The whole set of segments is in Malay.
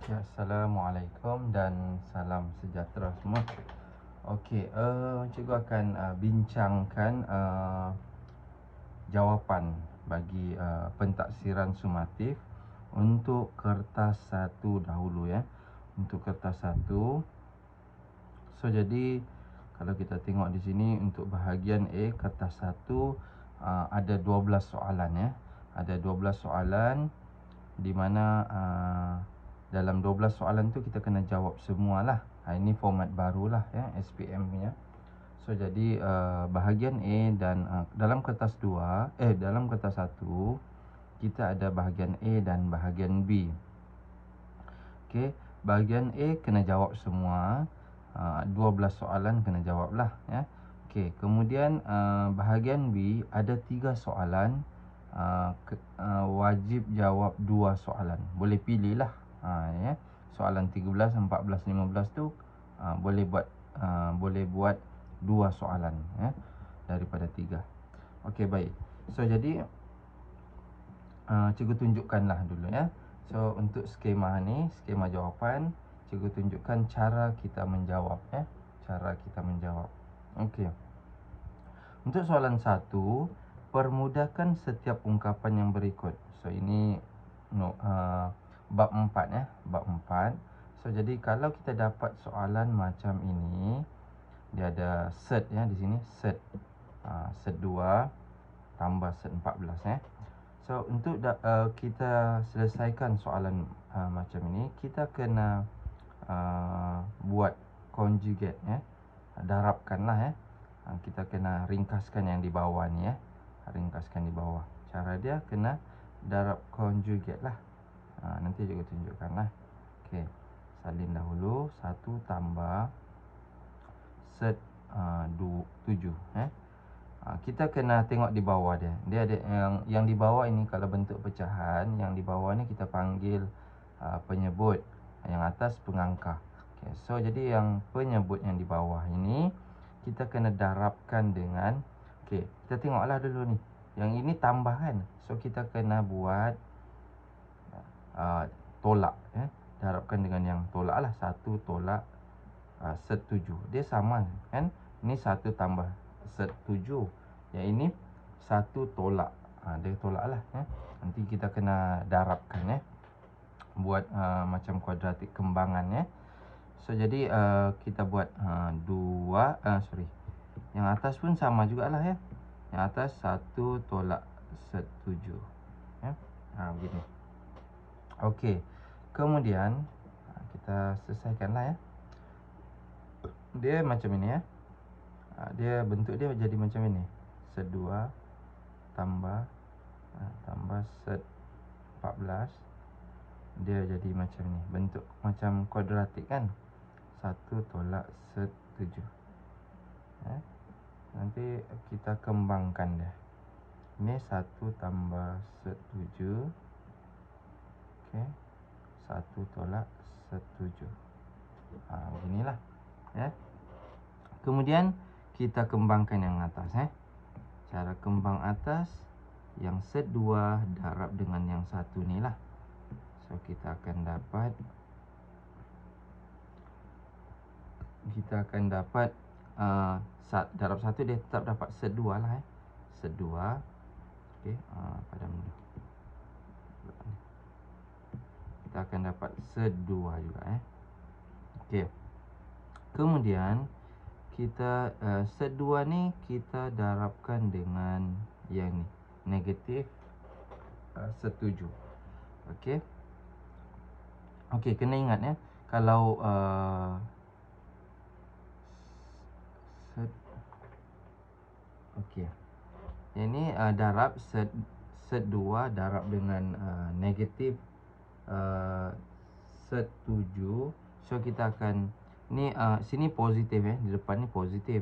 Ya, Assalamualaikum dan salam sejahtera semua. Okey, cikgu akan bincangkan jawapan bagi pentaksiran sumatif untuk kertas 1 dahulu ya. Untuk kertas 1. So jadi kalau kita tengok di sini untuk bahagian A kertas 1 ada 12 soalan ya. Ada 12 soalan di mana dalam 12 soalan tu kita kena jawab semualah. Ini format barulah ya, SPM punya. So jadi bahagian A dan dalam kertas 2 dalam kertas 1 kita ada bahagian A dan bahagian B. Okey, bahagian A kena jawab semua. 12 soalan kena jawablah ya. Okey, kemudian bahagian B ada 3 soalan. Wajib jawab 2 soalan. Boleh pilihlah. Ya. Soalan 13, 14, 15 tu boleh buat 2 soalan ya daripada 3. Okey, baik. So jadi cikgu tunjukkanlah dulu ya. So untuk skema ni, skema jawapan, cikgu tunjukkan cara kita menjawab ya. Cara kita menjawab. Okey. Untuk soalan 1, permudahkan setiap ungkapan yang berikut. So ini bab 4 ya, bab 4. So jadi kalau kita dapat soalan macam ini, dia ada set ya di sini, set. Set 2 tambah set 14 ya. So untuk kita selesaikan soalan macam ini, kita kena buat conjugate ya. Darabkanlah ya. Kita kena ringkaskan yang di bawah ni ya. Ringkaskan di bawah. Cara dia kena darab conjugate lah. Nanti juga tunjukkan lah. Okey, salin dahulu. 1 tambah set 7 eh. Kita kena tengok di bawah dia. Dia ada yang di bawah ini kalau bentuk pecahan, yang di bawah ni kita panggil penyebut, yang atas pengangka. Okay, so jadi yang penyebut yang di bawah ini kita kena darabkan dengan, okey, kita tengoklah dulu ni. Yang ini tambahan. So kita kena buat tolak ya. Darabkan dengan yang tolak lah. 1 tolak set 7. Dia sama kan? Ini 1 tambah set 7. Yang ini 1 tolak. Dia tolak lah ya. Nanti kita kena darabkan ya. Buat macam kuadratik kembangan ya. So jadi kita buat 2 sorry. Yang atas pun sama jugalah ya. Yang atas 1 tolak set 7 ya. Begini. Okey. Kemudian kita selesaikanlah ya. Dia macam ini ya. Dia bentuk dia jadi macam ini. Set 2 tambah set 14. Dia jadi macam ni. Bentuk macam kuadratik kan. 1 tolak set 7 ya. Nanti kita kembangkan dia. Ini 1 tambah set 7. Okey. 1 tolak set 7. Beginilah ya. Kemudian kita kembangkan yang atas Cara kembang atas, yang set 2 darab dengan yang 1 ni lah. So kita akan dapat darab 1 dia tetap dapat set 2 lah Set 2. Okey, padam dulu. Kita akan dapat set 2 juga Okey. Kemudian kita set 2 ni kita darabkan dengan yang ni, negatif set 7. Okey. Okey, kena ingat ya, kalau set, okey, yang ni darab set 2 darab dengan negatif set 7. So kita akan ni sini positif di depan ni positif.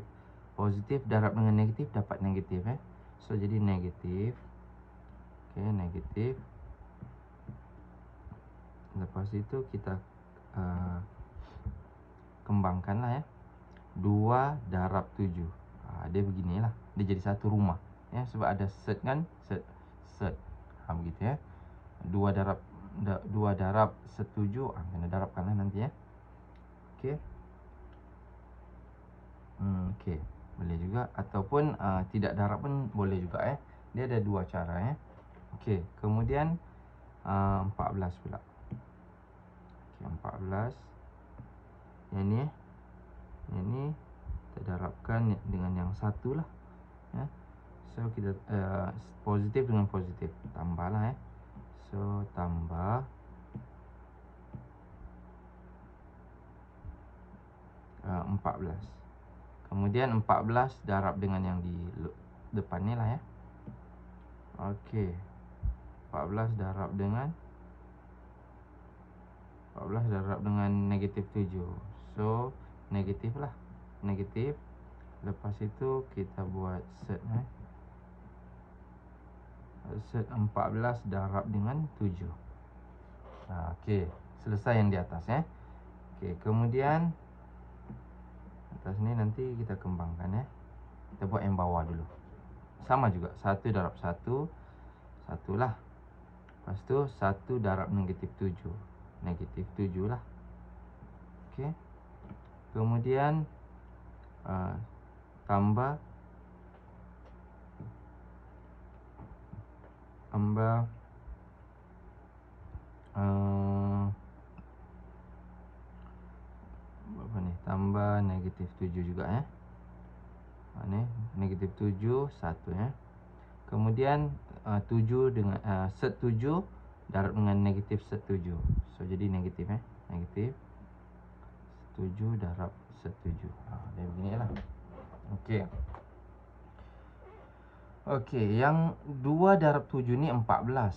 Positif darab dengan negatif dapat negatif So jadi negatif. Okey, negatif. Lepas itu kita kembangkanlah ya. 2 darab 7. Dia beginilah. Dia jadi satu rumah ya, sebab ada set kan, set. Begitu ya. 2 darab 2 darab set 7. Kena darabkan lah nanti ya. Okey. Okey. Boleh juga. Ataupun tidak darab pun boleh juga. Dia ada 2 cara ya. Okey. Kemudian 14 pula. Okey, 14. Yang ni yang ni kita darabkan dengan yang satu lah ya. So kita positif dengan positif tambah lah So tambah 14. Kemudian 14 darab dengan yang di depan ni lah ya. Okey. 14 darab dengan negatif 7. So negatif lah. Negatif. Lepas itu kita buat set set 14 darab dengan 7. Okey, selesai yang di atas Okey, kemudian atas ni nanti kita kembangkan Kita buat yang bawah dulu. Sama juga, 1 darab 1, 1 lah. Lepas tu 1 darab negatif 7. Negatif 7 lah. Okey. Kemudian tambah apa ni? Tambah negatif 7 juga ni negatif 7 1 Kemudian 7 dengan set 7 darab dengan negatif set 7. So jadi negatif negatif 7 darab set 7. Dia beginilah. Okey. Okey, yang 2 darab 7 ni 14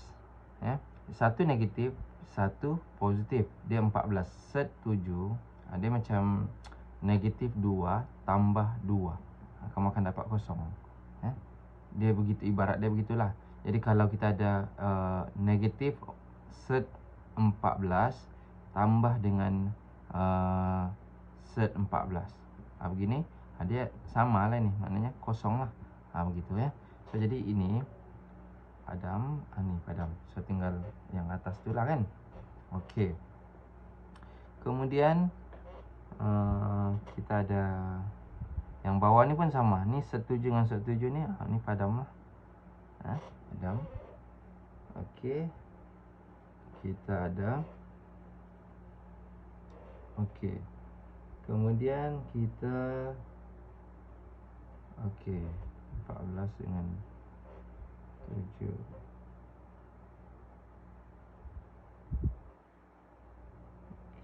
Satu negatif, satu positif. Dia 14. Set 7 dia macam negatif 2 tambah 2. Kamu akan dapat kosong. Dia begitu, ibarat dia begitulah. Jadi kalau kita ada negatif set 14 tambah dengan set 14. Begini, dia sama lah ni, maknanya kosong lah. Begitu So jadi ini padam, ni padam. So tinggal yang atas tu lah kan. Okey. Kemudian kita ada yang bawah ni pun sama. Ni set 7 dengan set 7 ni, ni padam lah. Padam. Okey. Kita ada. Okey. Kemudian kita okey, 14 dengan 7.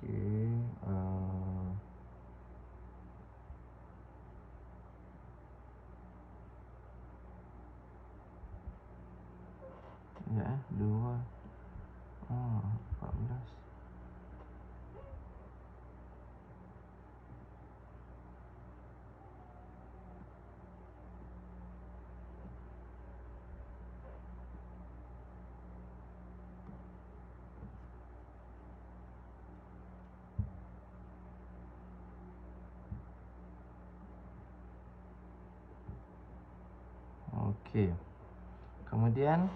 Okey. Ya, 2. 14. Okey. Kemudian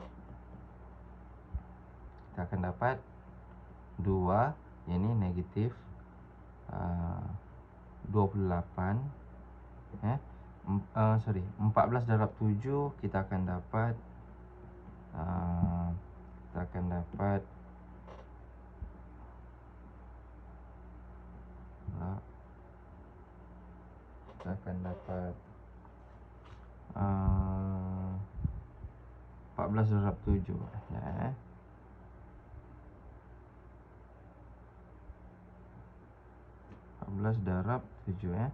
kita akan dapat 2, yang ni negatif 28 14 darab 7 kita akan dapat kita akan dapat kita akan dapat 14 darab 7 14 darab 7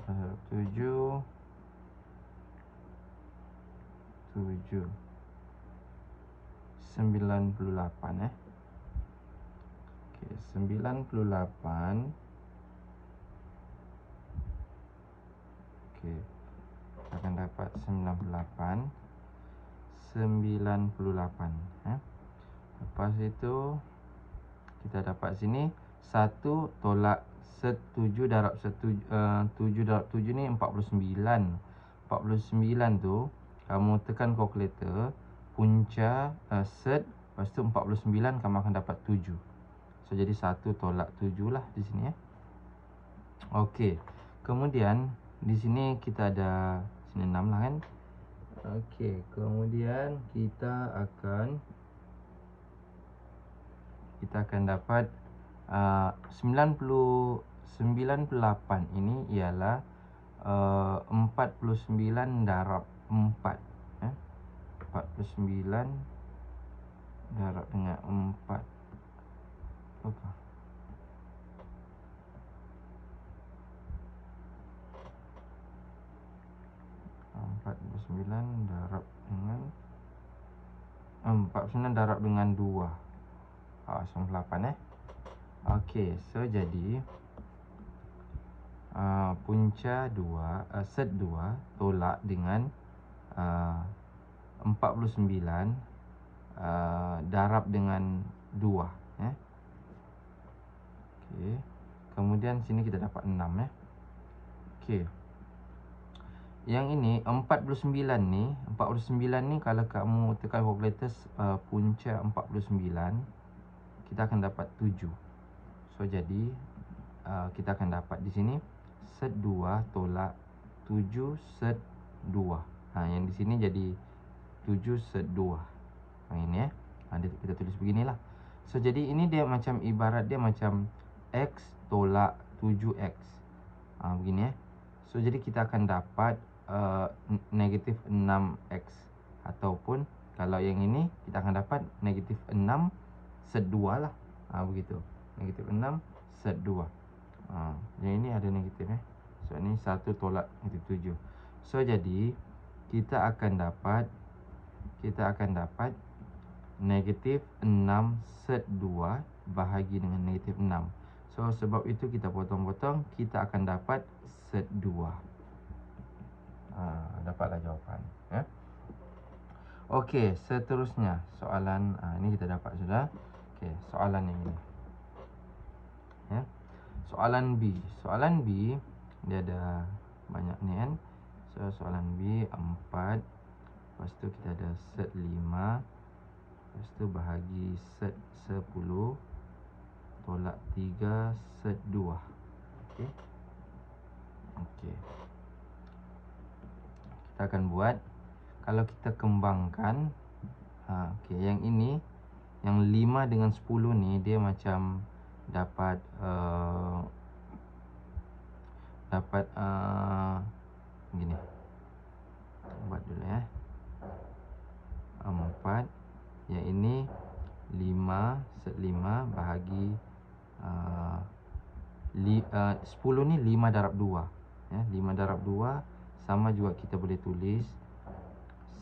darab 7 98 Okey, 98. Okey, kita akan dapat 98. Lepas itu kita dapat sini 1 tolak set 7 darab 7 darab 7 ni 49. 49 tu kamu tekan kalkulator, punca set Lepas tu 49 kamu akan dapat 7. So jadi 1 tolak 7 lah di sini ya. Okey. Kemudian di sini kita ada sini 6 lah kan. Okey, kemudian kita akan dapat 98 ini ialah 49 darab 4 ya. 49 darab dengan 4. Apa? Sembilan darab dengan 49 darab dengan 2. 98 Okey, so jadi punca 2, set 2 tolak dengan 49 darab dengan 2 ya. Okey. Kemudian sini kita dapat 6 ya. Okey. Yang ini 49 ni kalau kamu tekan calculator punca 49 kita akan dapat 7. So jadi kita akan dapat di sini set 2 tolak 7 set 2. Yang di sini jadi 7 set 2. Ini ya. Kita tulis beginilah. So jadi ini dia macam ibarat dia macam X tolak 7X. Begini ya. So jadi kita akan dapat negatif 6X. Ataupun kalau yang ini kita akan dapat negatif 6 set 2 lah. Begitu. Negatif 6 set 2. Yang ini ada negatif ya. So ini 1 tolak negatif 7. So jadi kita akan dapat negatif 6 set 2 bahagi dengan negatif 6. So sebab itu kita potong-potong, kita akan dapat set 2. Dapatlah jawapan ya. Okey, seterusnya soalan ini kita dapat sudah. Okey, soalan yang ini ya. Soalan B dia ada banyak ni kan. So soalan B 4. Lepas tu kita ada set 5. Lepas tu bahagi set 10 tolak 3 set 2. Okey. Kita akan buat. Kalau kita kembangkan okey, yang ini yang 5 dengan 10 ni dia macam dapat gini. Buat dulu ya. 4. Yang ini 5 set 5 bahagi 10 ni 5 darab 2 ya. 5 darab 2 sama juga kita boleh tulis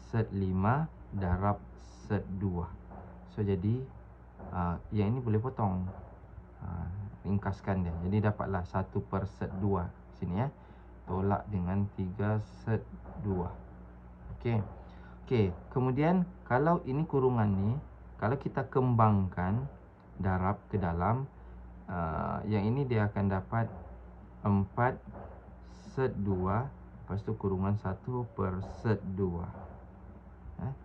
set 5 darab set 2. So jadi yang ini boleh potong, ringkaskan dia. Jadi dapatlah 1 per set 2 sini ya. Tolak dengan 3 set 2. Okey, kemudian kalau ini kurungan ni, kalau kita kembangkan darab ke dalam, yang ini dia akan dapat 4 set 2. Lepas tu kurungan 1 per set 2.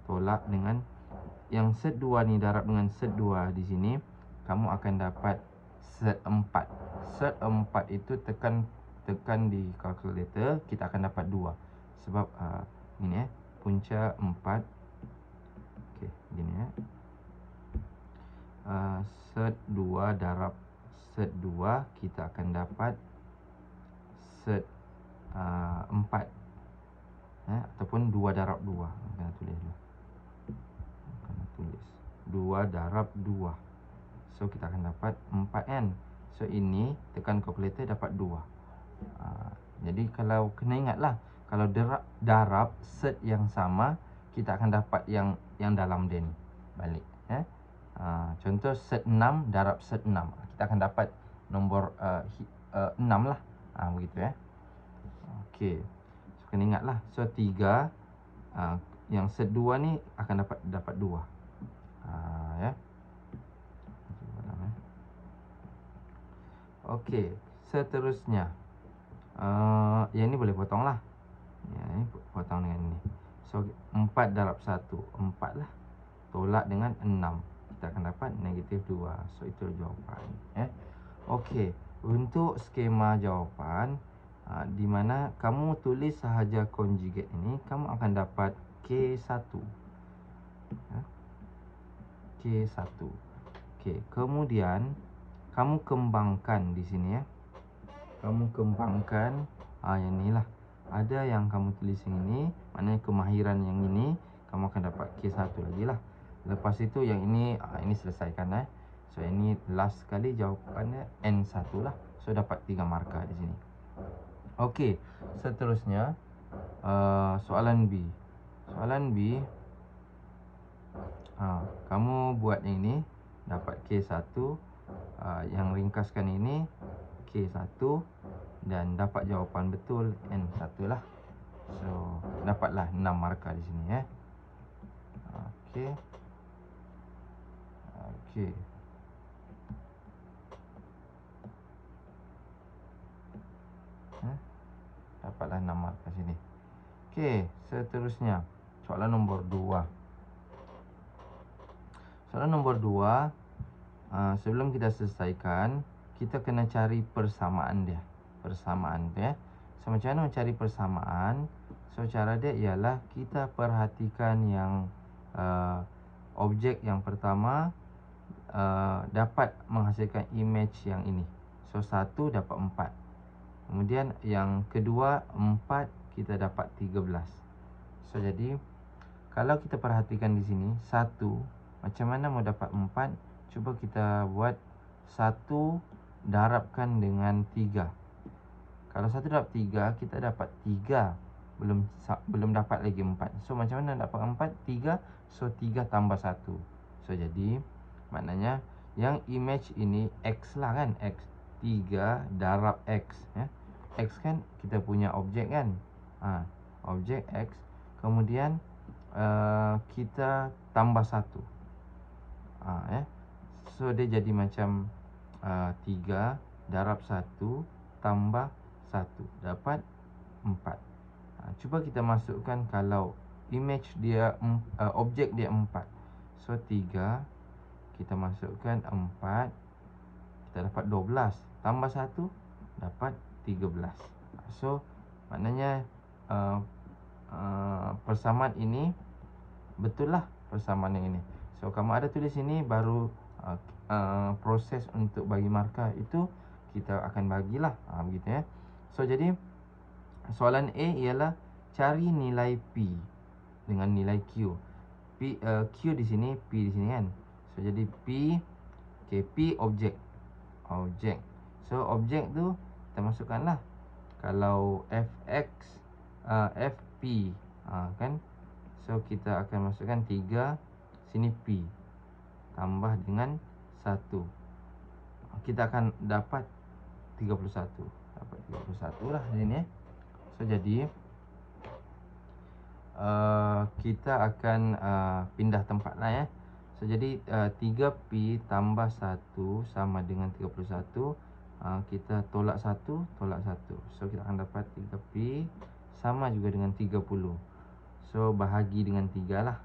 Tolak dengan yang set 2 ni darab dengan set 2 di sini, kamu akan dapat set 4. Set 4 itu tekan di calculator, kita akan dapat 2. Sebab ini punca 4. Okey, gini ya. Set 2 darab set 2 kita akan dapat set 4 ataupun 2 darab 2. Kena tulis dulu. 2 darab 2. So kita akan dapat 4 kan. So ini tekan calculator dapat 2. Jadi kalau kena ingatlah, kalau darab set yang sama, kita akan dapat yang dalam dia ni balik ya. Contoh set 6 darab set 6, kita akan dapat nombor 6 lah. Begitu ya. Okey. So kena ingatlah. So 3 yang set 2 ni akan dapat 2. Ya. Okey, seterusnya yang ni boleh potong lah. Ini potong dengan ni. So 4 darab 1, 4 lah. Tolak dengan 6. kita akan dapat negatif 2. So itu jawapan. Okey, untuk skema jawapan di mana kamu tulis sahaja conjugate ini, kamu akan dapat K1. K1. Okey, kemudian kamu kembangkan di sini ya. Kamu kembangkan yang ni lah. Ada yang kamu tulis yang ini, maknanya kemahiran yang ini, kamu akan dapat K1 lagi lah. Lepas itu yang ini ini selesaikan So ini last sekali jawapannya N1 lah. So dapat 3 markah di sini. Okey, seterusnya soalan B. Soalan B, kamu buat yang ini, dapat K1. Yang ringkaskan ini K1 dan dapat jawapan betul N1 lah. So dapatlah 6 markah di sini Okey. Okey. Dapatlah 6 markah sini. Okey, seterusnya soalan nombor 2. Soalan nombor 2, sebelum kita selesaikan, kita kena cari persamaan dia. Persamaan dia. So macam mana mencari persamaan? So cara dia ialah kita perhatikan yang objek yang pertama dapat menghasilkan image yang ini. So 1 dapat 4. Kemudian yang kedua 4, kita dapat 13. So jadi kalau kita perhatikan di sini 1, macam mana mau dapat 4? Cuba kita buat 1 darabkan dengan 3. Kalau 1 darab 3, kita dapat 3. Belum dapat lagi 4. So macam mana dapat 4? 3. So 3 tambah 1. So jadi maknanya yang image ini X lah kan. X. 3 darab X X kan kita punya objek kan. Objek X. Kemudian kita tambah 1. So dia jadi macam 3 darab 1 tambah 1 dapat 4. Cuba kita masukkan kalau image dia objek dia 4. So 3 kita masukkan 4, kita dapat 12 tambah 1 dapat 13. So maknanya persamaan ini betul lah, persamaan yang ini. So kamu ada tulis ini, baru proses untuk bagi markah itu kita akan bagilah begitu So jadi soalan A ialah cari nilai P dengan nilai Q. Q di sini, P di sini kan. So jadi P, P objek. So objek tu kita masukkanlah. Kalau Fx, Fp kan. So kita akan masukkan 3, sini P tambah dengan 1. Kita akan dapat 31. Dapat 31 lah di sini So jadi kita akan pindah tempat lah So jadi 3P tambah 1 sama dengan 31. Kita tolak 1, tolak 1. So kita akan dapat 3P sama juga dengan 30. So bahagi dengan 3 lah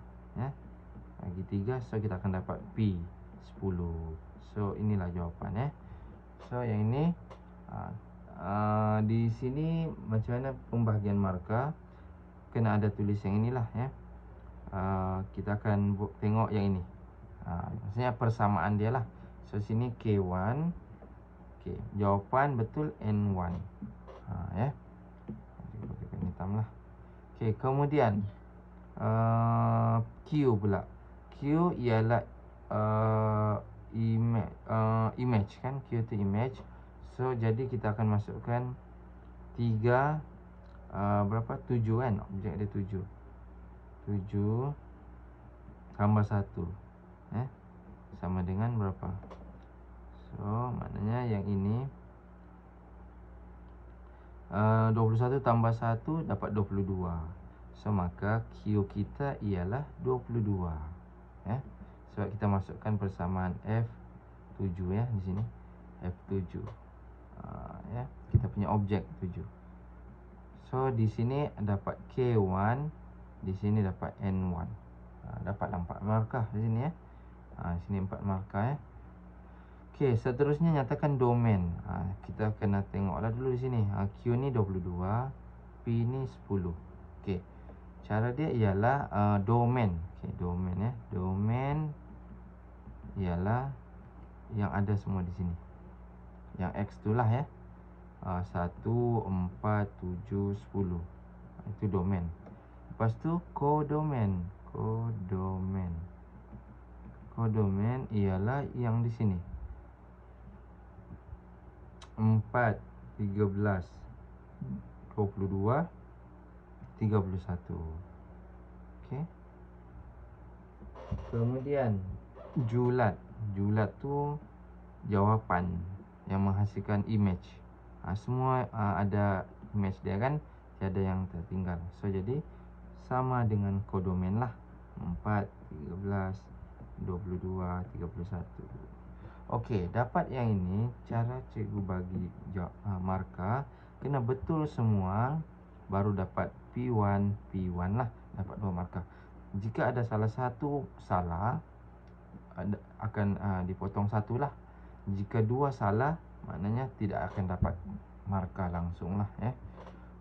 Bagi 3. So kita akan dapat P 10. So inilah jawapan So yang ini di sini macam mana pembahagian markah, kena ada tulis yang inilah kita akan tengok yang ini. Maksudnya persamaan dia lah. So sini K1. Okay, jawapan betul N1 Pakai hitam lah. Okay, kemudian Q pula. Q ialah image kan. Q tu image. So jadi kita akan masukkan 3 berapa? 7 kan. Objek dia 7 tambah 1 sama dengan berapa? So maknanya yang ini 21 tambah 1 dapat 22. So maka Q kita ialah 22 Sebab kita masukkan persamaan F7 di sini. F7 kita punya objek 7. So di sini dapat K1, di sini dapat N1. Dapat 4 markah di sini Sini 4 markah. Okey, seterusnya nyatakan domain. Kita kena tengoklah dulu di sini. Q ni 22, P ni 10. Okey. Cara dia ialah domain. Okey, domain ya. Domain ialah yang ada semua di sini. Yang X tu lah ya. 1, 4, 7, 10. Itu domain. Lepas tu codomain. Codomain ialah yang di sini. 4, 13, 22, 31. Okey. Kemudian julat. Julat tu jawapan yang menghasilkan image. Semua ada image dia kan, tiada yang tertinggal. So jadi sama dengan codomain lah. 4, 13, 22, 31. Okey, dapat yang ini, cara cikgu bagi markah kena betul semua, baru dapat P1 lah, dapat 2 markah. Jika ada salah satu salah, akan dipotong 1 lah. Jika 2 salah, maknanya tidak akan dapat markah langsung lah ya.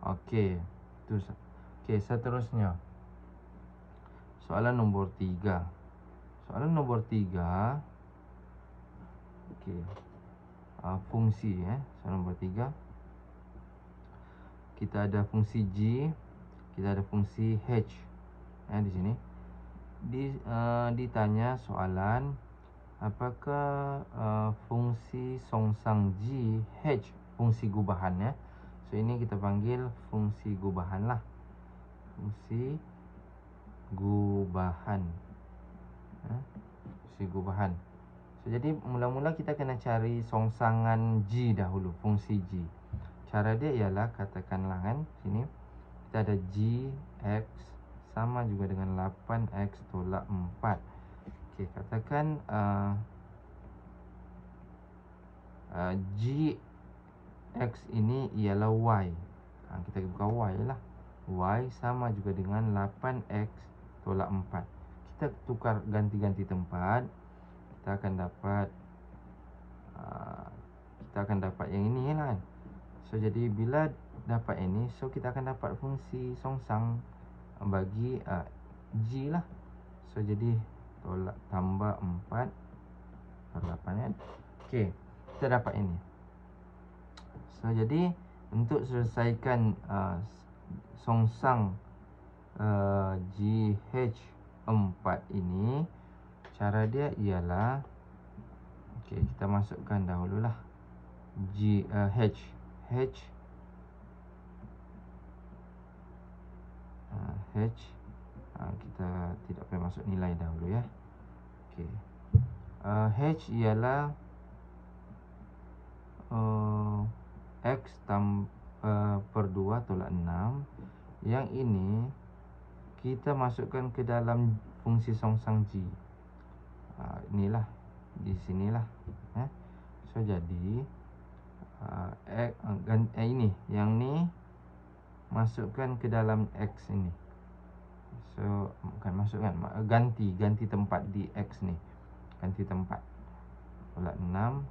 Okey, okey, seterusnya soalan nombor 3. Soalan nombor 3. Okey. Fungsi ya. Soalan nombor 3. Kita ada fungsi G, kita ada fungsi H. Di sini ditanya soalan, apakah fungsi songsang G H fungsi gubahan ya. So ini kita panggil fungsi gubahan lah. Fungsi gubahan. Fungsi gubahan. So jadi mula-mula kita kena cari songsangan G dahulu, fungsi G. Cara dia ialah, katakanlah kan sini kita ada G X sama juga dengan 8X tolak 4. Okey, katakan G X ini ialah Y. Kita buka Y lah. Y sama juga dengan 8X tolak 4. Kita tukar, ganti-ganti tempat, kita akan dapat yang ini lah kan. So jadi bila dapat ini, so kita akan dapat fungsi songsang bagi G lah. So jadi tambah 4 per 8 kan. Okey, kita dapat ini. So jadi untuk selesaikan songsang GH4 ini, cara dia ialah, okey, kita masukkan dahululah H kita tidak payah masuk nilai dahulu ya. Okey. H ialah X per 2 tolak 6. Yang ini kita masukkan ke dalam fungsi songsang G. Inilah, di sinilah ya. So jadi ini, yang ni masukkan ke dalam X ini. So bukan masukkan, ganti tempat di X ni. Ganti tempat. Tolak 6.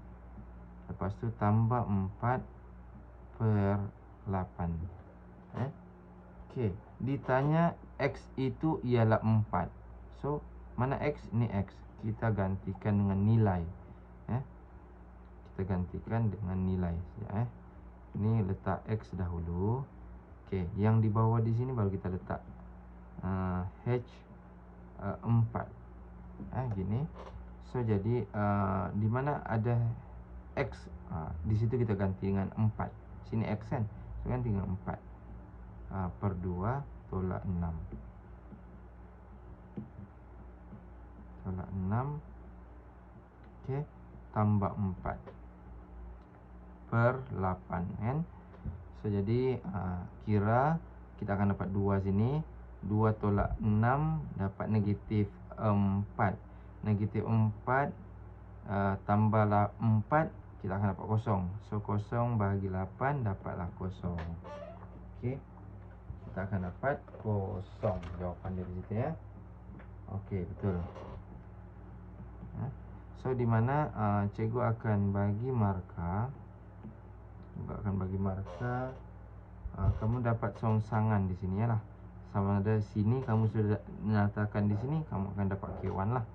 Lepas tu tambah 4 per 8. Okey, ditanya X itu ialah 4. So mana X? Ni X. Kita gantikan dengan nilai. Kita gantikan dengan nilai saja. Ini letak X dahulu. Okey, yang di bawah di sini baru kita letak H4. Gini. So jadi di mana ada X, di situ kita ganti dengan 4. Sini X kan, so ganti dengan 4 per 2 tolak 6. Tolak 6. Okey, tambah 4 per 8 kan. So jadi kira kita akan dapat 2 sini. 2 tolak 6 dapat negatif 4. Negatif 4 tambahlah 4, kita akan dapat kosong. So kosong bahagi 8 dapatlah kosong. Okey, kita akan dapat kosong. Jawapan dia di situ ya. Okey, betul. So di mana cikgu akan bagi markah. Kamu dapat songsangan di sini lah. Sama ada sini kamu sudah nyatakan di sini, kamu akan dapat K1 lah,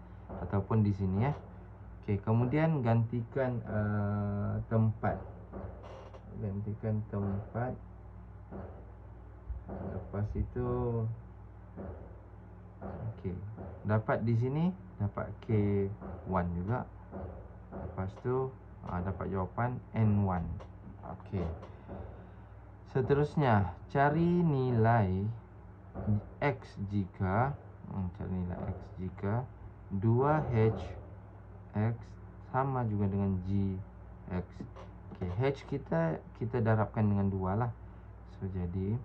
ataupun di sini ya. Okey, kemudian gantikan tempat. Lepas itu okey, dapat di sini dapat K1 juga. Lepas tu dapat jawapan N1. Okey. Seterusnya, cari nilai X jika 2H X sama juga dengan GX. Okey, H kita darabkan dengan 2 lah. So jadi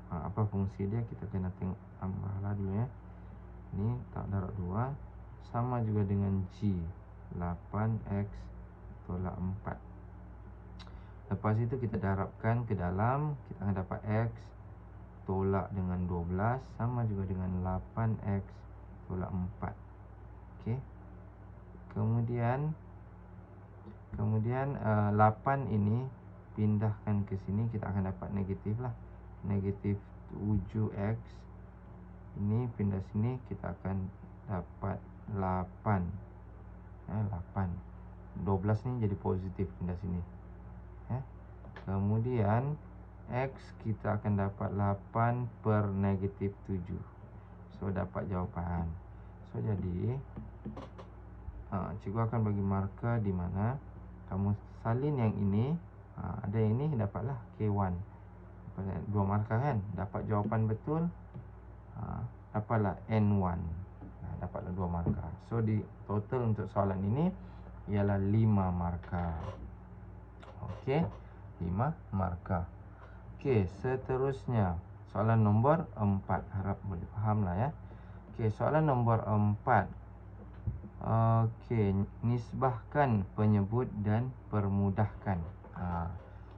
apa fungsi dia, kita kena tengok tambahlah dulu ya. Ni tak darab 2 sama juga dengan G 8X tolak 4. Lepas itu kita darabkan ke dalam, kita akan dapat X tolak dengan 12 sama juga dengan 8X tolak 4. Okey. Kemudian 8 ini pindahkan ke sini, kita akan dapat negatif lah. Negatif 7X. Ini pindah sini, kita akan dapat 8. 12 ni jadi positif, pindah sini. Kemudian X kita akan dapat 8 per negatif 7. So dapat jawapan. So jadi cikgu akan bagi markah di mana kamu salin yang ini, ada yang ini, dapatlah K1. Dua markah kan, dapat jawapan betul, dapatlah N1. Dapatlah 2 markah. So di total untuk soalan ini ialah 5 markah. Okey, 5 markah. Okey, seterusnya soalan nombor 4. Harap boleh faham lah ya. Okey, soalan nombor 4. Okey, nisbahkan penyebut dan permudahkan.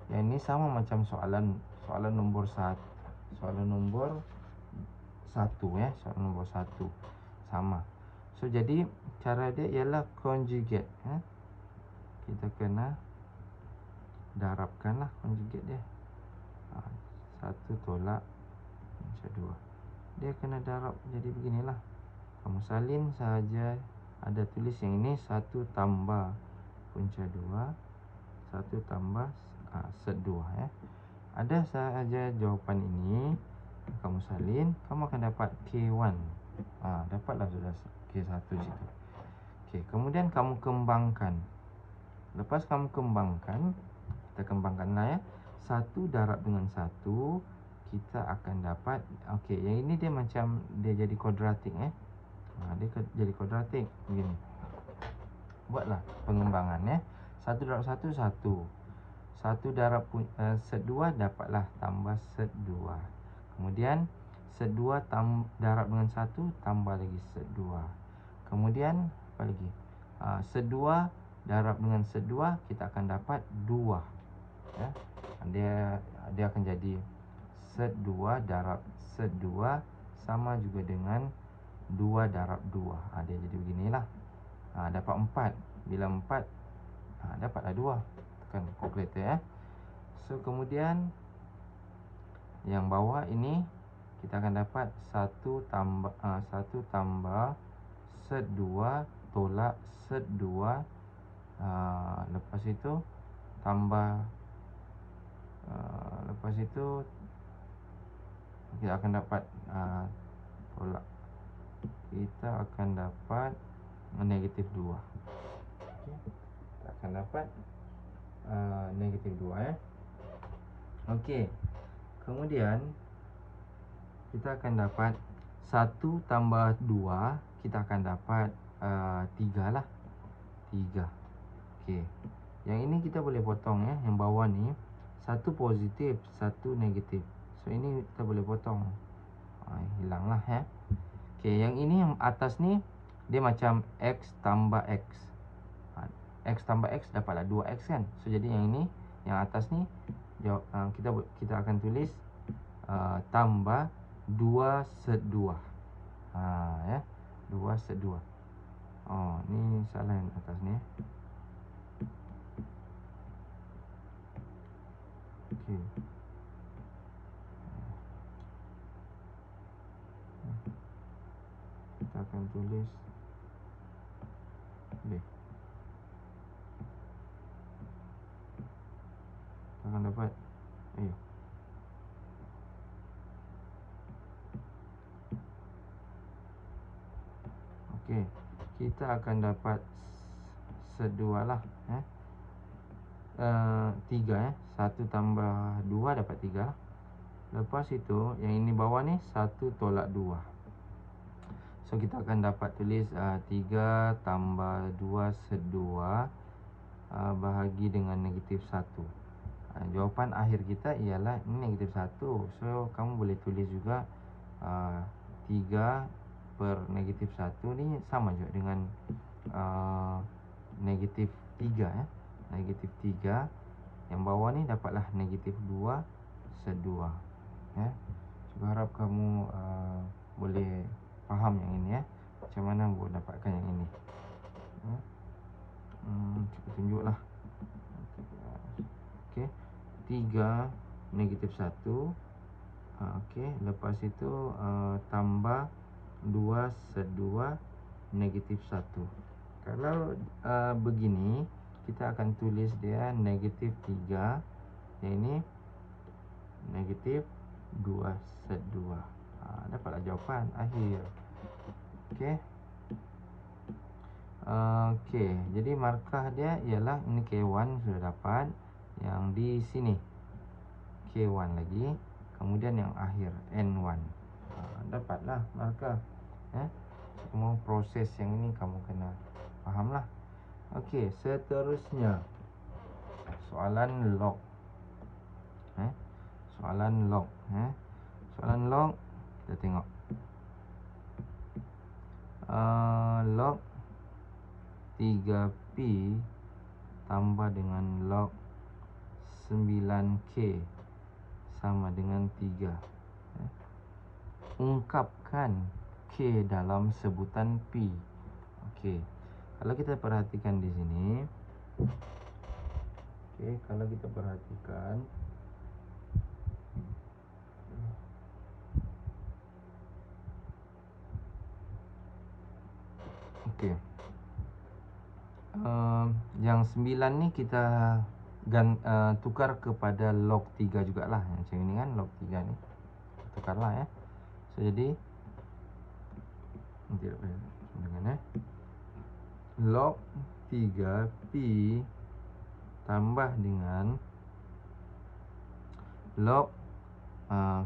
Yang ini sama macam soalan nombor 1. Soalan nombor 1 ya, soalan nombor 1 sama. So jadi cara dia ialah conjugate. Kita kena darabkan lah conjugate dia. 1 tolak punca 2. Dia kena darab jadi beginilah. Kamu salin saja, ada tulis yang ini 1 tambah punca 2, 1 tambah set 2 ya. Ada saja jawapan ini, kamu salin, kamu akan dapat K1. Dapatlah sudah K1 situ. Okey, kemudian kamu kembangkan. Lepas kamu kembangkan, kita kembangkanlah ya. 1 darab dengan 1, kita akan dapat, okey, yang ini dia macam dia jadi kuadratik ya. Dia jadi kuadratik begini. Buatlah pengembangan ya. 1 darab 1, 1. 1 darab set 2, dapatlah tambah set 2. Kemudian set 2 darab dengan 1, tambah lagi set 2. Kemudian apa lagi? Set 2 darab dengan set 2, kita akan dapat 2 ya. Dia akan jadi set 2 darab set 2 sama juga dengan 2 darab 2. Dia jadi beginilah. Dapat 4. Bila 4, dapatlah 2. Tekan kalkulator ya. So kemudian yang bawah ini kita akan dapat 1 tambah set 2 tolak set 2. Lepas itu tambah, lepas itu kita akan dapat tolak, kita akan dapat negatif 2. Kita akan dapat negatif 2 ya. Okey. Kemudian kita akan dapat 1 tambah 2, kita akan dapat 3 lah. 3. Okey. Yang ini kita boleh potong ya. Yang bawah ni 1 positif, 1 negatif. So ini kita boleh potong. Hilanglah ya. Okey, yang ini yang atas ni dia macam X tambah X. X tambah X dapatlah 2X kan. So jadi yang ini, yang atas ni kita akan tulis tambah 2 set 2. Ya, 2 set 2. Oh, ni salah yang atas ni. Okey. Kita akan tulis boleh. Kita akan dapat okey. Kita akan dapat sedua lah. 3 1 tambah 2 dapat 3 lah. Lepas itu yang ini bawah ni 1 tolak 2. So kita akan dapat tulis 3 tambah 2 sedua bahagi dengan negatif 1. Jawapan akhir kita ialah ini negatif 1. So kamu boleh tulis juga 3 per negatif 1 ni sama juga dengan negatif 3 negatif 3. Yang bawah ni dapatlah negatif 2 sedua. Saya harap kamu boleh faham yang ini macam mana boleh dapatkan yang ini. Cuba tunjuklah. Okey. 3 negatif 1. Okey, lepas itu tambah 2 sedua negatif 1. Kalau begini, kita akan tulis dia negatif 3. Yang ini negatif 2 sedua. Dapatlah jawapan akhir. Okey. Okey, jadi markah dia ialah ini K1 sudah dapat. Yang di sini K1 lagi. Kemudian yang akhir N1. Dapatlah markah. Semua proses yang ini kamu kena fahamlah. Okey, seterusnya soalan log. Soalan log. Soalan log kita tengok. Log 3P tambah dengan log 9K sama dengan 3. Ungkapkan K dalam sebutan P. Okey. Kalau kita perhatikan di sini. Okey, kalau kita perhatikan okey. Yang 9 ni kita tukar kepada log 3 jugalah. Macam ini kan, log 3 ni. Tukarlah So jadi nanti dengan log 3P tambah dengan log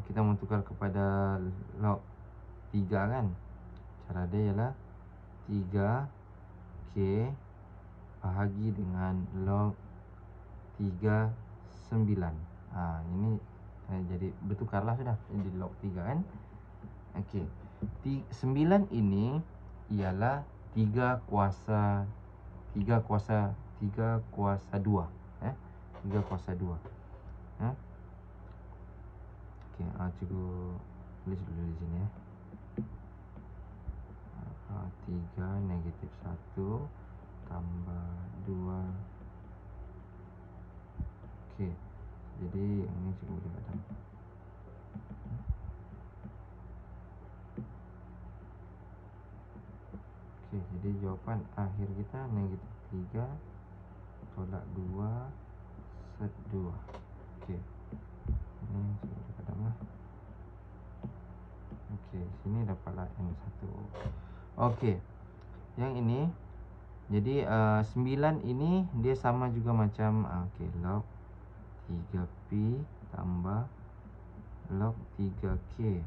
kita mau tukar kepada log 3 kan. Cara dia ialah 3K bahagi dengan log 3 9. Ini jadi bertukarlah sudah jadi log 3 kan. Okey. 9 ini ialah 3 kuasa 2. 3 kuasa 2. Okey, cikgu tulis dulu di sini 3 negatif 1 tambah 2. Okey. Jadi yang ini cikgu boleh kata. Okey, jadi jawapan akhir kita negatif 3 tolak 2 sedua. Okey. Ini cikgu boleh kata lah. Okey, sini dapatlah N1. Okey. Yang ini jadi 9 ini dia sama juga macam okey, log 3P tambah log 3K.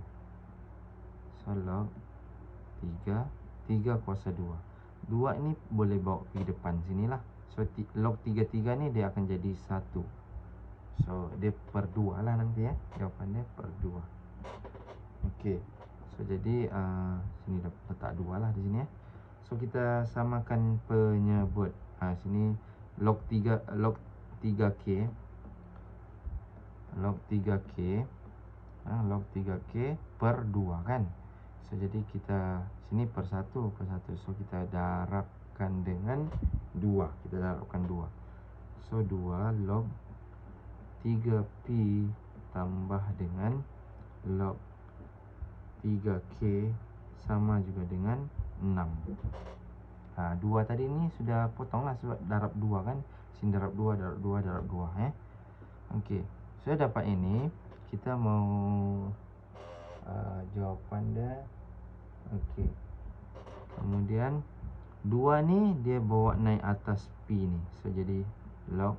So log 3 kuasa 2. 2 ini boleh bawa pergi depan sinilah. So log 33 ni dia akan jadi 1. So dia per 2 lah nanti jawapan dia per 2. Okey. So jadi sini letak 2 lah di sini So kita samakan penyebut. Sini log 3K log 3K per 2 kan. So jadi kita Sini per 1. So kita darabkan dengan 2. Kita darabkan 2. So 2 log 3P tambah dengan log 3K sama juga dengan 6. 2 tadi ni sudah potong lah sebab darab 2 kan. Sini darab 2, darab 2, darab 2 Okey, sudah dapat ini. Kita mau jawapan dia. Okey, kemudian 2 ni dia bawa naik atas P ni. So jadi log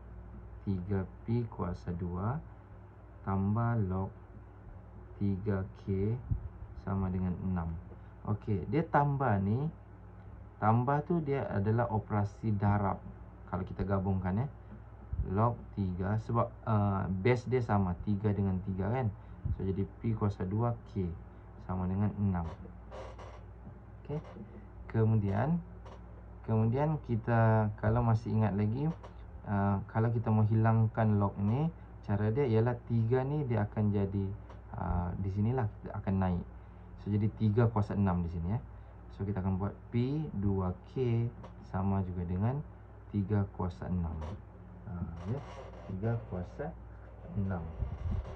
3P kuasa 2 tambah log 3K sama dengan 6. Okey, dia tambah ni. Tambah tu dia adalah operasi darab. Kalau kita gabungkan log 3 sebab base dia sama 3 dengan 3 kan. So jadi P kuasa 2 K sama dengan 6. Okey. Kemudian kita kalau masih ingat lagi, kalau kita mau hilangkan log ni, cara dia ialah 3 ni dia akan jadi di sinilah kita akan naik. So jadi 3 kuasa 6 di sini So kita akan buat P 2K sama juga dengan 3 kuasa 6. 3 kuasa 6.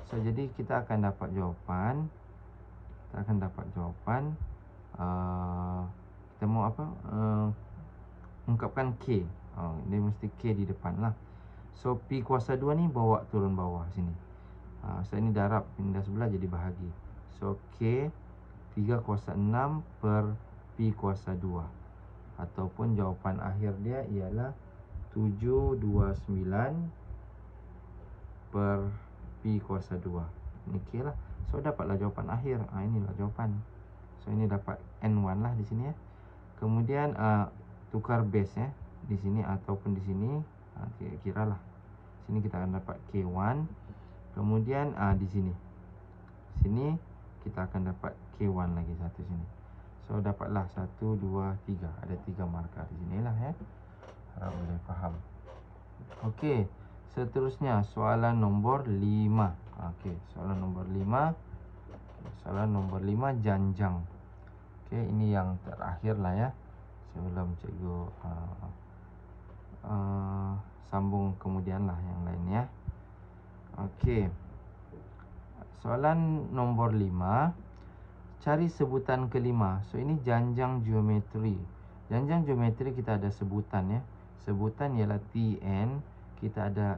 So jadi kita akan dapat jawapan. Kita mau apa? Ungkapkan K. Dia mesti K di depan lah. So P kuasa 2 ni bawa turun bawah sini. So ini darab, pindah sebelah jadi bahagi. So K 3 kuasa 6 per P kuasa 2. Ataupun jawapan akhir dia ialah 729 per P kuasa 2. Ini K lah. So dapatlah jawapan akhir. Inilah jawapan. So ini dapat N1 lah di sini Kemudian tukar base di sini ataupun di sini. Kira lah. Sini kita akan dapat K1. Kemudian di sini kita akan dapat K1 lagi satu sini. So dapatlah 1, 2, 3. Ada 3 markah di sini lah Harap boleh faham. Okey, seterusnya soalan nombor 5. Okey, soalan nombor 5 janjang. Okey, ini yang terakhir lah sebelum cikgu sambung kemudian lah yang lain Okey. Soalan nombor 5, cari sebutan kelima. So ini janjang geometri. Janjang geometri kita ada sebutan Sebutan ialah Tn. Kita ada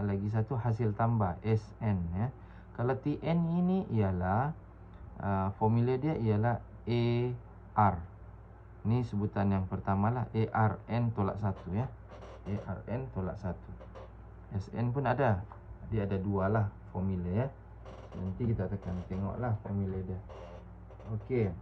lagi satu hasil tambah Sn Kalau Tn ini ialah formula dia ialah AR. Ini sebutan yang pertama lah, ARN tolak 1 ARN tolak 1. Sn pun ada. Dia ada 2 lah formula Nanti kita tekan tengoklah formula dia. Okey.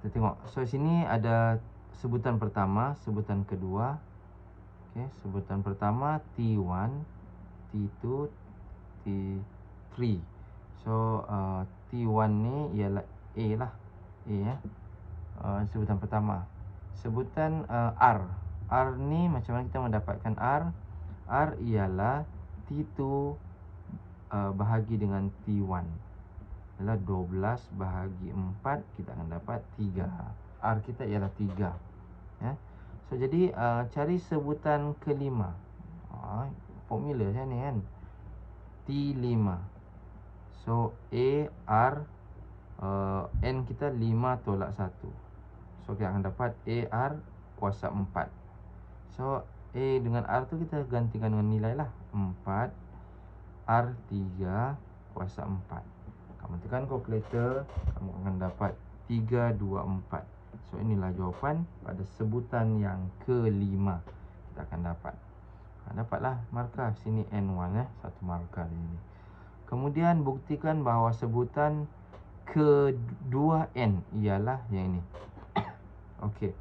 Kita tengok. So sini ada sebutan pertama, sebutan kedua. Okey, sebutan pertama T1, T2, T3. So T1 ni ialah A lah. Sebutan pertama. Sebutan R. R ni macam mana kita mendapatkan R? R ialah T2 bahagi dengan T1 ialah 12 bahagi 4. Kita akan dapat 3. R kita ialah 3 So jadi cari sebutan kelima. Formula saya ni T5. So A, R, N kita 5 tolak 1. So kita akan dapat AR kuasa 4. So A dengan R tu kita gantikan dengan nilai lah 4 R3 kuasa 4. Kamu tekan kalkulator, kamu akan dapat 324. So inilah jawapan pada sebutan yang kelima. Kita akan dapat dapatlah markah sini N1 satu markah di sini. Kemudian buktikan bahawa sebutan kedua N ialah yang ini. Okey.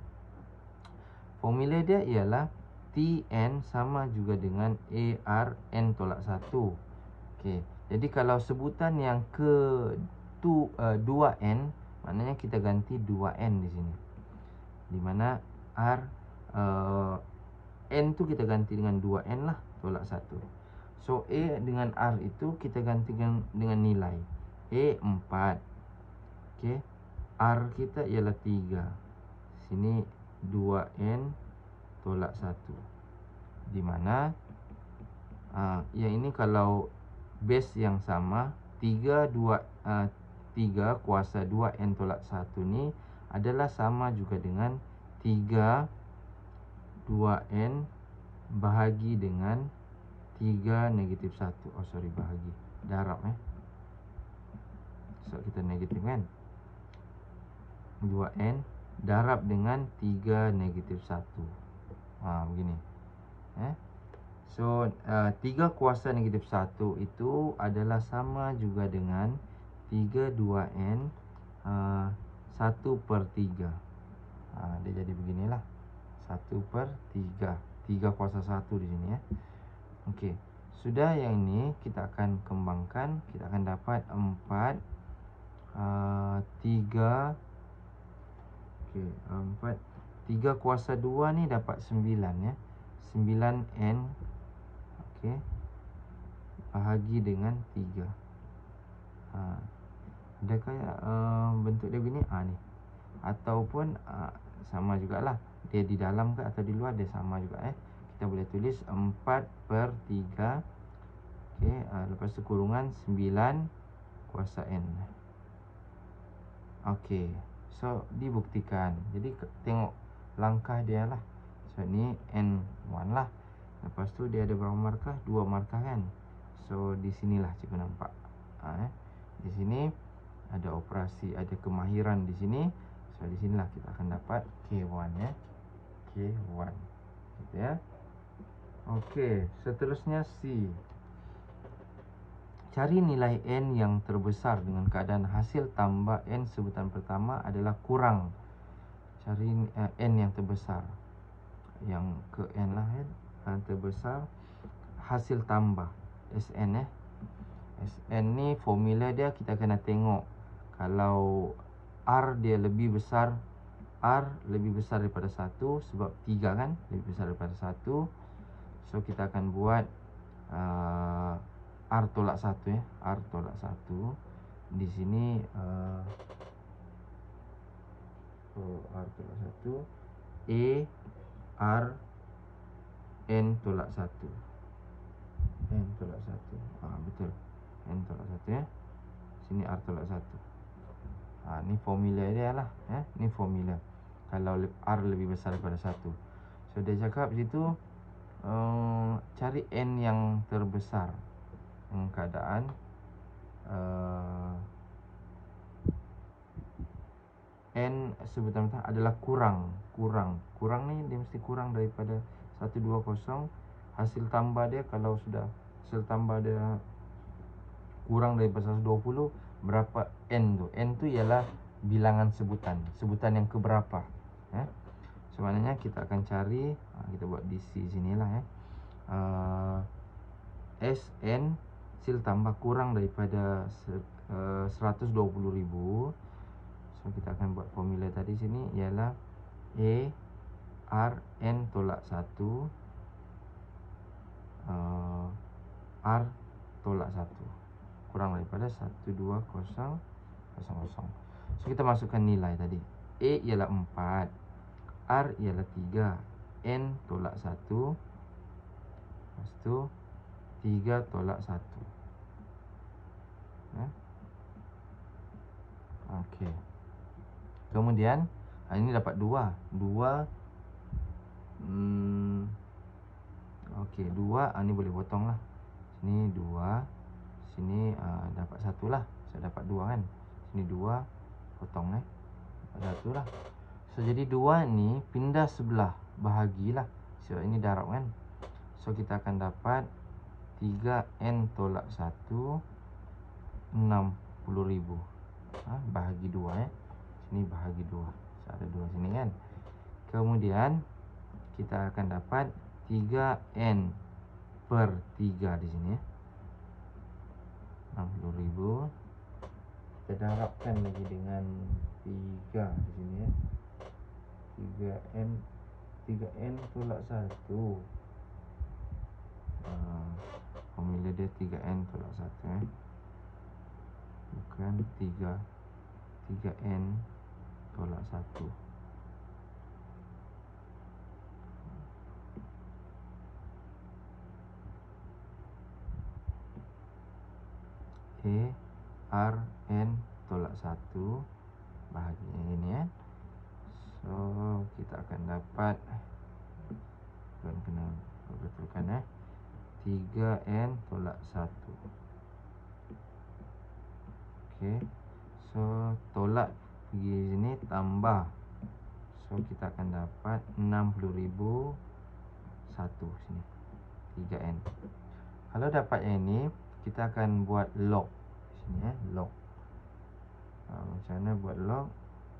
Formula dia ialah Tn sama juga dengan ARN tolak 1. Okey. Jadi kalau sebutan yang ke-2n, maknanya kita ganti 2n di sini. Di mana N tu kita ganti dengan 2n lah tolak 1. So A dengan R itu kita gantikan dengan nilai. A 4. Okey. R kita ialah 3. Sini 2N tolak 1. Di mana yang ini kalau base yang sama 3 kuasa 2N tolak 1 ni adalah sama juga dengan 3 2N bahagi dengan 3 negatif 1. Oh sorry, bahagi. Darab So kita negatif kan. 2N darab dengan 3 negatif 1. Begini. So 3 kuasa negatif 1 itu adalah sama juga dengan 3 2N 1/3. Dia jadi beginilah, 1/3. 3 kuasa 1 di sini Okey. Sudah, yang ini kita akan kembangkan. Kita akan dapat 4 3. Okey, 3 kuasa 2 ni dapat 9 9N. Okey, bahagi dengan 3. Adakah bentuk dia begini? Ni. Ataupun sama jugalah. Dia di dalam ke atau di luar, dia sama juga Kita boleh tulis 4/3. Okey, lepas tu kurungan 9 kuasa N. Okey, so dibuktikan. Jadi tengok langkah dia lah. So ni N1 lah. Lepas tu dia ada berapa markah? 2 markah kan. So di sinilah cikgu nampak. Di sini ada operasi, ada kemahiran di sini. So di sinilah kita akan dapat K1 K1. Gitu Okey, seterusnya C. Cari nilai N yang terbesar dengan keadaan hasil tambah N sebutan pertama adalah kurang. Cari N yang terbesar. Yang ke N lah terbesar. Hasil tambah SN SN ni formula dia kita kena tengok. Kalau R dia lebih besar, R lebih besar daripada 1 sebab 3 kan, lebih besar daripada 1. So kita akan buat R tolak 1 R tolak 1. Di sini R tolak 1 A R N tolak 1. N tolak 1. Betul. N tolak 1 Sini R tolak 1. Ni formula dia lah ni formula kalau R lebih besar daripada 1. So dia cakap situ cari N yang terbesar dengan keadaan N sebutan adalah kurang. Kurang ni dia mesti kurang daripada 120. Hasil tambah dia, kalau sudah hasil tambah dia kurang daripada 120, berapa N tu? N tu ialah bilangan sebutan yang keberapa So maknanya kita akan cari, kita buat DC sinilah SN hasil tambah kurang daripada 120,000. So kita akan buat formula tadi sini ialah A R N tolak 1 R tolak 1 kurang daripada 120,000. So kita masukkan nilai tadi. A ialah 4, R ialah 3, N tolak 1. Lepas tu 3 tolak 1. Okey. Kemudian ini dapat 2. Okey, 2 ni boleh potong lah. Sini 2, sini dapat 1 lah. Saya dapat 2 kan. Sini 2, potong dapat 1 lah. So jadi 2 ni pindah sebelah, bahagilah. So ini darab kan. So kita akan dapat 3N tolak 1 60,000. Bahagi 2 Sini bahagi 2. So ada 2 sini kan. Kemudian kita akan dapat 3N/3 di sini 60,000. Kita darabkan lagi dengan 3 di sini 3N tolak 1. formula dia 3N tolak 1 bukan 3N tolak 1. R N tolak 1 bahagi ini ya. So kita akan dapat, tuan kena betulkan 3N tolak 1. Okey. So tolak pergi sini tambah. So kita akan dapat 60,000 1 sini 3N. Kalau dapat yang ini, kita akan buat log sini log. Macam mana buat log?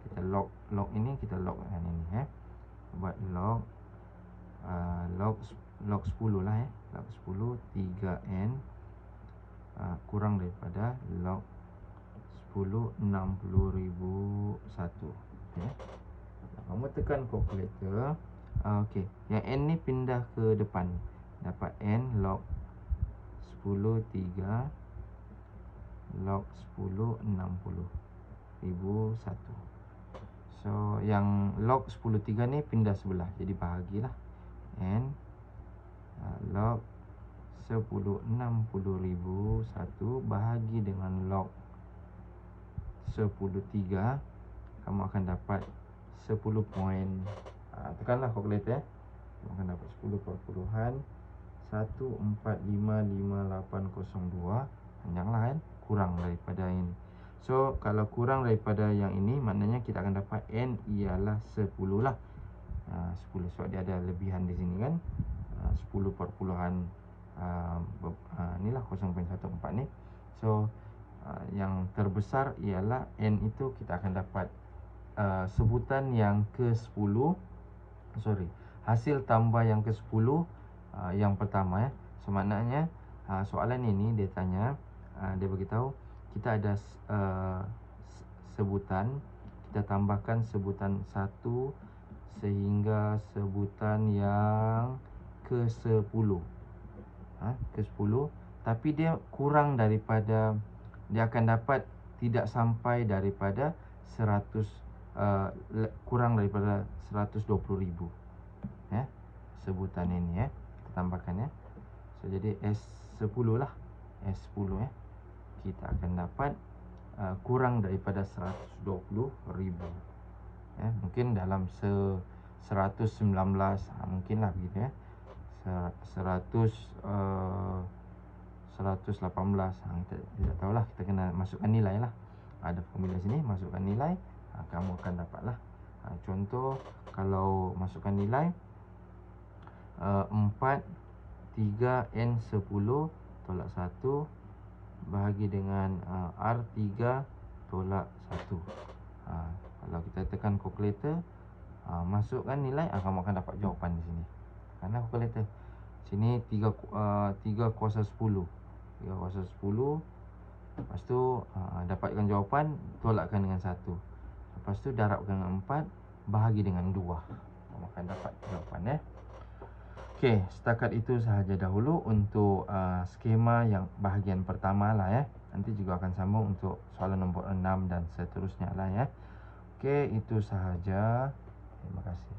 Kita log ini, kita logkan ini buat log log 10 lah log 10 3N kurang daripada log 10 60,001. Kamu tekan calculator. Okey, yang N ni pindah ke depan, dapat N log 10 3 log 10 60,001. So yang log 10 3 ni pindah sebelah, jadi bahagilah N log 10 60,001 bahagi dengan log 10 3, kamu akan dapat 10 point. Tekanlah calculator kamu akan dapat 10.14555802. Panjanglah kurang daripada ini. So kalau kurang daripada yang ini, maknanya kita akan dapat N ialah 10 lah. 10 sebab dia ada lebihan di sini kan. 10 perpuluhan inilah 0.14 ni. So yang terbesar ialah N itu kita akan dapat sebutan yang ke-10. Hasil tambah yang ke-10 yang pertama So maknanya soalan ini dia tanya, dia beritahu kita ada sebutan, kita tambahkan sebutan 1 sehingga sebutan yang ke-10. Ke-10, tapi dia kurang daripada, dia akan dapat tidak sampai daripada 100, kurang daripada 120,000 sebutan ini kita tambahkan So jadi S10 lah, S10 kita akan dapat kurang daripada 120,000 mungkin dalam 119 mungkin lah begitu 118 kita tidak tahulah, kita kena masukkan nilai lah. Ada formula sini, masukkan nilai, kamu akan dapat lah. Contoh kalau masukkan nilai 4 3N10 tolak 1 bahagi dengan R3 tolak 1. Kalau kita tekan calculator, masukkan nilai, kamu akan dapat jawapan di sini. Karena calculator sini 3 kuasa 10, 3 kuasa 10. Lepas tu dapatkan jawapan, tolakkan dengan 1. Lepas tu darabkan dengan 4, bahagi dengan 2. Kamu akan dapat jawapan Okey, setakat itu sahaja dahulu untuk skema yang bahagian pertama lah Nanti juga akan sambung untuk soalan nombor 6 dan seterusnya lah Okey, itu sahaja. Terima kasih.